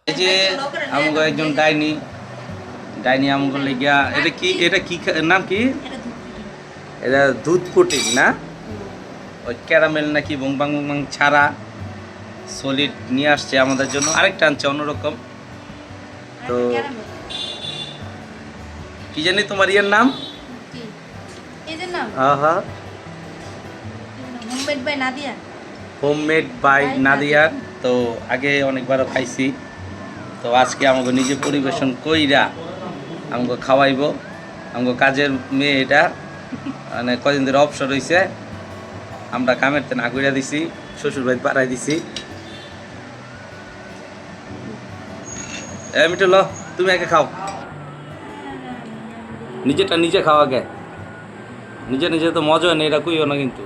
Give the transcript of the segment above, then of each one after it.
এই যে আমাকে একজন ডাইনি ডাইনি আমাকে লেগিয়া এটা কি নাম কি এটা দুধ পুটিং না ওই ক্যারামেল নাকি বংবাং বংবাং ছাড়া সলিড নিয়ে আসছে আমাদের জন্য আরেকটা আনছে অন্যরকম তো কি জানি তোমার ইয়ের নাম হ্যাঁ হোমমেড বাই নাদিয়া তো আগে অনেকবার খাইছি তো আজকে আমাকে নিজে পরিবেশন কইরা আমাকে খাওয়াইব আমাকে কাজের মেয়ে এটা মানে কদিন ধরে অবসর হয়েছে আমরা কামের তেন আগুইরা দিছি শ্বশুর বাড়ি পাড়াই দিছি মিঠু ল তুমি আগে খাও নিজেটা নিজে খাও আগে নিজে নিজে তো মজা নেই এটা কইও না কিন্তু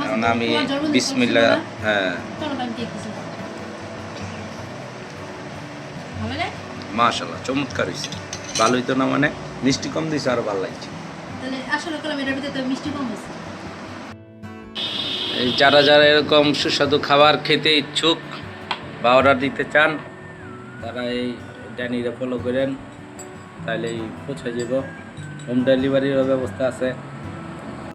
এখন আমি বিসমিল্লাহ হ্যাঁ মাশাআল্লাহ চমৎকার হয়েছে ভালোই তো না মানে মিষ্টি কম দিয়েছে আরো ভালো লাগছে এই যারা যারা এরকম সুস্বাদু খাবার খেতে ইচ্ছুক বা অর্ডার দিতে চান তারা এই ড্যানিরা ফলো করেন তাহলে পৌঁছে যাব হোম ডেলিভারিরও ব্যবস্থা আছে